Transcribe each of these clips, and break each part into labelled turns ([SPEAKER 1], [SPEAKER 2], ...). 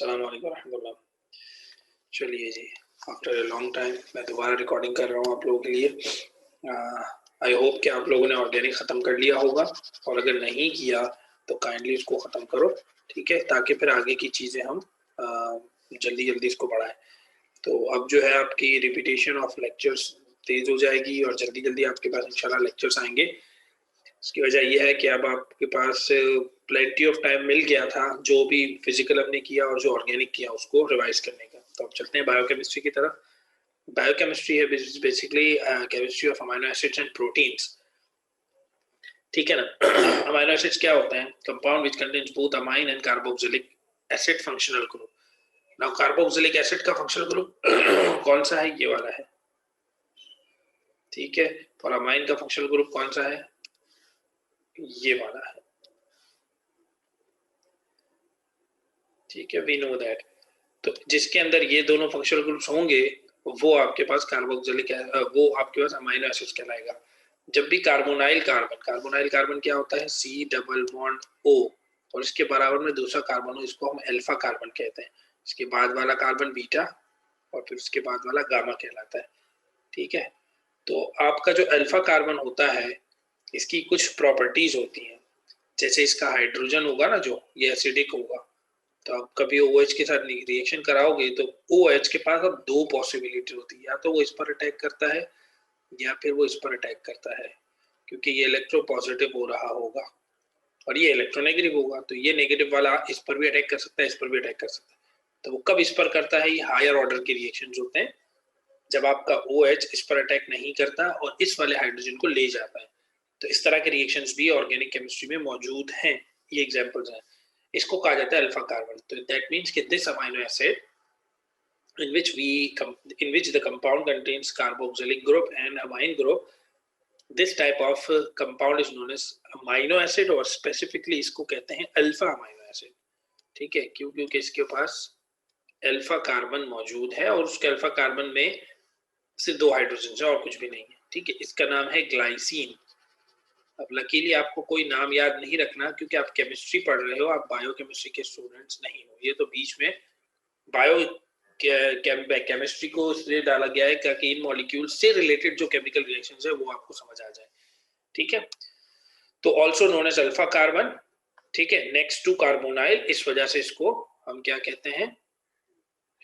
[SPEAKER 1] अस्सलाम वालेकुम रहमतुल्लाह। चलिए जी, आफ्टर ए लॉन्ग टाइम मैं दोबारा रिकॉर्डिंग कर रहा हूँ आप लोगों के लिए। आई होप कि आप लोगों ने ऑर्गेनिक ख़त्म कर लिया होगा, और अगर नहीं किया तो काइंडली इसको ख़त्म करो, ठीक है, ताकि फिर आगे की चीज़ें हम जल्दी जल्दी इसको बढ़ाएं। तो अब जो है आपकी रिपीटेशन ऑफ लेक्चर्स तेज़ हो जाएगी और जल्दी जल्दी आपके पास इंशाल्लाह लेक्चर्स आएंगे। इसकी वजह यह है कि अब आपके पास प्लेंटी ऑफ टाइम मिल गया था जो भी फिजिकल हमने किया और जो ऑर्गेनिक किया उसको रिवाइज करने का। तो अब चलते हैं बायोकेमिस्ट्री की तरफ। बायोकेमिस्ट्री है basically chemistry of amino acids and proteins, ठीक है ना। अमीनो एसिड्स क्या होते हैं? Compound which contains both amine and carboxylic acid functional group. Now carboxylic acid का फंक्शनल ग्रुप कौन सा है? ये वाला है, ठीक है। और अमाइन का फंक्शनल ग्रुप कौन सा है? ये वाला है, ठीक है। We know that. तो जिसके अंदर ये दोनों फंक्शनल ग्रुप्स होंगे वो आपके पास कार्बोक्सिलिक, वो आपके पास अमीनो एसिड्स कहलाएगा। जब भी कार्बोनाइल कार्बन क्या होता है? सी डबल बॉन्ड ओ, और इसके बराबर में दूसरा कार्बन हो, इसको हम अल्फा कार्बन कहते हैं। इसके बाद वाला कार्बन बीटा और फिर उसके बाद वाला गामा कहलाता है, ठीक है। तो आपका जो अल्फा कार्बन होता है इसकी कुछ प्रॉपर्टीज होती हैं, जैसे इसका हाइड्रोजन होगा ना, जो ये एसिडिक होगा। तो आप कभी OH के साथ रिएक्शन कराओगे तो OH के पास अब दो पॉसिबिलिटी होती है, या तो वो इस पर अटैक करता है या फिर वो इस पर अटैक करता है, क्योंकि ये इलेक्ट्रो पॉजिटिव हो रहा होगा और ये इलेक्ट्रोनेगेटिव होगा। तो ये नेगेटिव वाला इस पर भी अटैक कर सकता है, इस पर भी अटैक कर सकता है। तो वो कब इस पर करता है? ये हायर ऑर्डर के रिएक्शन होते हैं, जब आपका OH इस पर अटैक नहीं करता और इस वाले हाइड्रोजन को ले जाता है। तो इस तरह के रिएक्शंस भी ऑर्गेनिक केमिस्ट्री में मौजूद हैं। ये एग्जांपल्स हैं। इसको कहा जाता है अल्फा कार्बन। तो दैट मींस कि this amino acid in which the compound contains carboxylic group and amine group, this type of compound is known as amino acid, और स्पेसिफिकली इसको कहते हैं अल्फा अमीनो एसिड, ठीक है। क्यों? क्योंकि इसके पास अल्फा कार्बन मौजूद है और उसके अल्फा कार्बन में सिर्फ दो हाइड्रोजन है और कुछ भी नहीं है, ठीक है। इसका नाम है ग्लाइसिन। अब लकीली आपको कोई नाम याद नहीं रखना, क्योंकि आप केमिस्ट्री पढ़ रहे हो, आप बायोकेमिस्ट्री के स्टूडेंट्स नहीं हो। ये तो बीच में बायो केमिस्ट्री को इसलिए डाला गया है ताकि इन मॉलिक्यूल से रिलेटेड जो केमिकल रिएक्शंस है वो आपको समझ आ जाए, ठीक है। तो also known as alpha carbon, ठीक है, नेक्स्ट टू कार्बोनाइल। इस वजह से इसको हम क्या कहते हैं?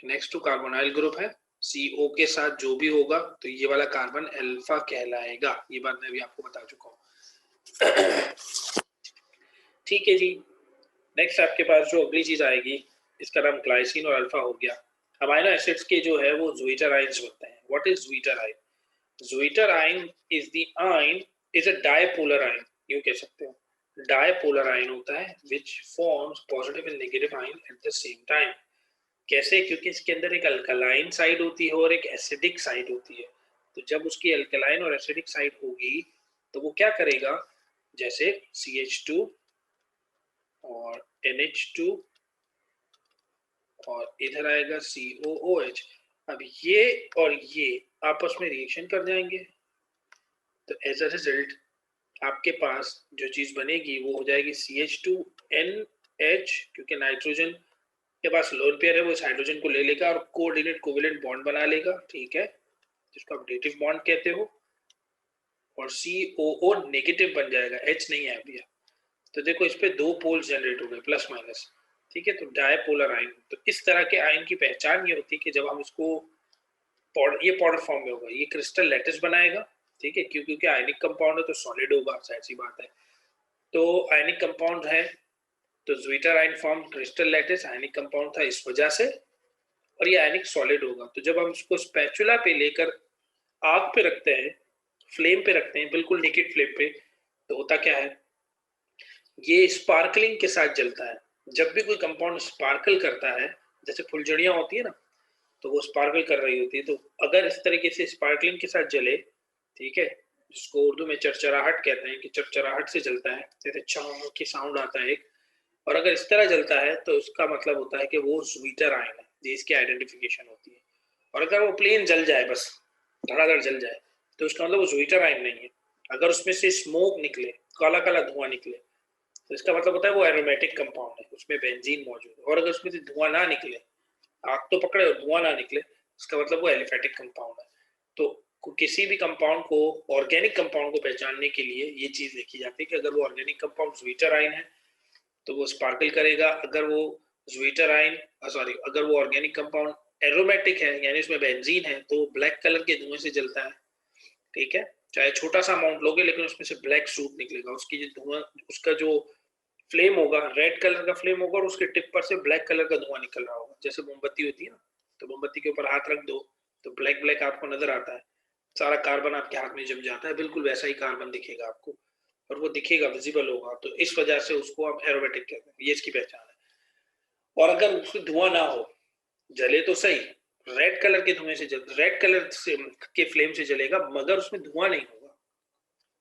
[SPEAKER 1] नेक्स्ट टू कार्बोनाइल ग्रुप है। CO के साथ जो भी होगा तो ये वाला कार्बन अल्फा कहलाएगा। ये बात मैं भी आपको बता चुका हूँ। ठीक है जी। नेक्स्ट आपके पास जो अगली चीज आएगी, इसका नाम ग्लाइसिन और अल्फा हो गया। अमीनो एसिड्स के जो है वो ज़्विटर आयंस बनते हैं। What is zwitter ion? Zwitter ion is the ion, is a dipolar ion, यूं कह सकते हो। डायपोलर आयन होता है which forms positive and negative ion at the same time. कैसे? क्योंकि इसके अंदर एक अल्कलाइन साइड होती है और एक एसिडिक साइड होती है। तो जब उसकी अल्कलाइन और एसिडिक साइड होगी तो वो क्या करेगा? जैसे CH2 और NH2 और इधर आएगा COOH। अब ये और ये आपस में रिएक्शन कर जाएंगे, तो एज अ रिजल्ट आपके पास जो चीज बनेगी वो हो जाएगी CH2NH, क्योंकि नाइट्रोजन के पास लोन पेयर है, वो इस हाइड्रोजन को ले लेगा और कोऑर्डिनेट कोवेलेंट बॉन्ड बना लेगा, ठीक है, जिसको आप डेटिव बॉन्ड कहते हो। और COO नेगेटिव बन जाएगा, H नहीं है अभी। तो देखो इस पे दो पोल्स जनरेट हो गए, प्लस माइनस, ठीक है। तो डायपोलर आयन। तो इस तरह के आयन की पहचान ये होती है कि जब हम इसको ये पाउडर फॉर्म में होगा, ये क्रिस्टल लैटिस बनाएगा, ठीक है। क्योंकि आयनिक कंपाउंड है तो सॉलिड होगा, शायद सी बात है। तो आयनिक कंपाउंड है तो zwitter ion form crystal lattice ionic compound था इस वजह से, और ये आयनिक सॉलिड होगा। तो जब हम इसको स्पैचुला पे लेकर आग पे रखते हैं, फ्लेम पे रखते हैं, बिल्कुल नेकेड फ्लेम पे, तो होता क्या है? ये स्पार्कलिंग के साथ जलता है। जब भी कोई कंपाउंड स्पार्कल करता है, जैसे फुलझड़ियां होती है ना, तो वो स्पार्कल कर रही होती है। तो अगर इस तरीके से स्पार्कलिंग के साथ जले, ठीक है, जिसको उर्दू में चरचराहट कहते हैं, कि चरचराहट से जलता है, जैसे चां की साउंड आता है एक, और अगर इस तरह जलता है तो उसका मतलब होता है कि वो ज़्विटर आयन है, ये इसकी आइडेंटिफिकेशन होती है। और अगर वो प्लेन जल जाए, बस धड़ाधड़ जल जाए, तो उसका मतलब वो ज़्विटर आयन नहीं है। अगर उसमें से स्मोक निकले, काला काला धुआं निकले, तो इसका मतलब होता है वो एरोमेटिक कंपाउंड है, उसमें बेंजीन मौजूद है। और अगर उसमें से धुआं ना निकले, आग तो पकड़े और धुआं ना निकले, इसका मतलब वो एलिफेटिक कंपाउंड है। तो किसी भी कंपाउंड को, ऑर्गेनिक कंपाउंड को पहचानने के लिए ये चीज देखी जाती है कि अगर वो ऑर्गेनिक कंपाउंड ज्वीटराइन है तो वो स्पार्कल करेगा, अगर वो ज्वीटराइन सॉरी अगर वो ऑर्गेनिक कंपाउंड एरोमेटिक है यानी उसमें बेंजीन है तो ब्लैक कलर के धुएं से जलता है। ठीक है, चाहे छोटा सा अमाउंट लोगे लेकिन उसमें से ब्लैक सूट निकलेगा, उसकी जो धुआं, उसका जो फ्लेम होगा रेड कलर का फ्लेम होगा और उसके टिप पर से ब्लैक कलर का धुआं निकल रहा होगा। जैसे मोमबत्ती होती है ना, तो मोमबत्ती के ऊपर हाथ रख दो तो ब्लैक ब्लैक आपको नजर आता है, सारा कार्बन आपके हाथ में जम जाता है, बिल्कुल वैसा ही कार्बन दिखेगा आपको, और वो दिखेगा, विजिबल होगा, तो इस वजह से उसको आप एरोमेटिक कहते हैं, ये इसकी पहचान है। और अगर उसमें धुआं ना हो, जले तो सही, रेड कलर के धुएं से रेड कलर से के फ्लेम से जलेगा मगर उसमें धुआं नहीं होगा,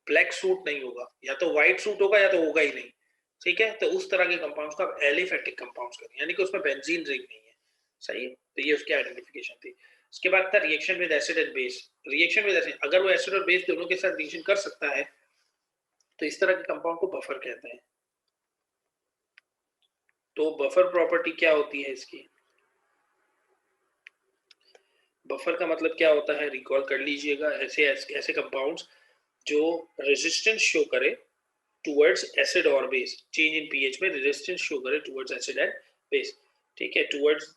[SPEAKER 1] ब्लैक सूट नहीं होगा, या तो व्हाइट सूट होगा या तो होगा ही नहीं। ठीक है, तो उस तरह के कंपाउंड्स को आप एलिफेटिक कंपाउंड्स कहते हैं, यानी कि उसमें बेंजीन रिंग नहीं है। सही है, तो ये उसकी आइडेंटिफिकेशन थी। उसके बाद था reaction with acid and base. Reaction with acid, अगर वो एसिड और बेस दोनों के साथ रिएक्शन कर सकता है तो इस तरह के कंपाउंड को बफर कहते हैं। तो बफर प्रॉपर्टी क्या होती है इसकी? बफर का मतलब क्या होता है, रिकॉल कर लीजिएगा, ऐसे ऐसे कंपाउंड्स जो रेजिस्टेंस शो करे टुवर्ड्स एसिड और बेस, चेंज इन पीएच में रेजिस्टेंस शो करे टुवर्ड्स एसिड एंड बेस। ठीक है, टुवर्ड्स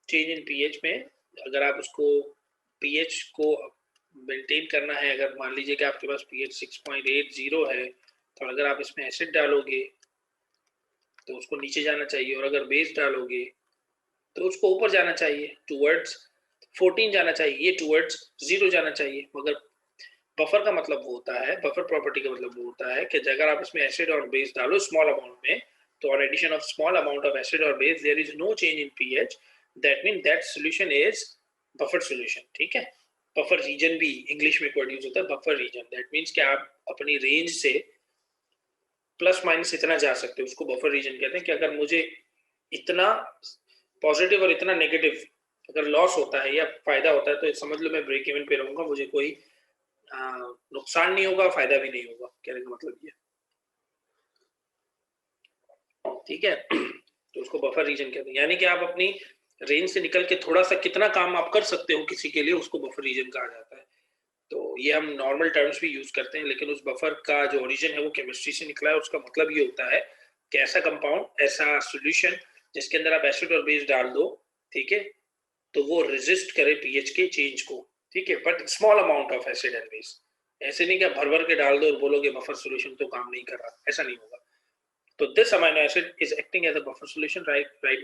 [SPEAKER 1] चेंज इन पीएच में, अगर आप उसको पीएच को मेंटेन करना है, अगर मान लीजिए कि आपके पास पीएच 6.80 है तो अगर आप इसमें एसिड डालोगे तो उसको नीचे जाना चाहिए, और अगर बेस डालोगे तो उसको ऊपर जाना चाहिए, टुवर्ड्स 14 जाना चाहिए, ये टुवर्ड्स 0 जाना चाहिए। मगर बफर का मतलब वो होता है, बफर प्रॉपर्टी का मतलब वो होता है कि अगर आप इसमें एसिड और बेस डालो स्मॉल अमाउंट में, तो on addition of small amount of acid और base there is no change in pH, that mean that solution is buffer solution. ठीक है, बफर रीजन भी इंग्लिश में प्रोड्यूस होता है, बफर रीजन, दैट मीन्स कि आप अपनी रेंज से प्लस माइनस इतना जा सकते हो, उसको बफर रीजन कहते हैं। कि अगर मुझे इतना पॉजिटिव और इतना नेगेटिव अगर लॉस होता है या फायदा होता है तो समझ लो मैं ब्रेक इवन पे रहूंगा, मुझे कोई नुकसान नहीं होगा, फायदा भी नहीं होगा, कहने का मतलब ये। ठीक है, तो उसको बफर रीजन कहते हैं, यानी कि आप अपनी रेंज से निकल के थोड़ा सा कितना काम आप कर सकते हो किसी के लिए, उसको बफर रीजन कहा जाता है। तो ये हम नॉर्मल टर्म्स भी यूज करते हैं, लेकिन उस बफर का जो ओरिजिन है वो केमिस्ट्री से निकला है। उसका मतलब ये होता है कि ऐसा कंपाउंड, ऐसा सॉल्यूशन जिसके अंदर आप एसिड और बेस डाल दो, ठीक है, तो वो रेजिस्ट करे पीएच के चेंज को। ठीक है, but small amount of acid and base, ऐसे नहीं कि भर भर के डाल दो और बोलोगे बफर सॉल्यूशन तो काम नहीं कर रहा, ऐसा नहीं होगा। तो this amino acid is acting as a buffer solution right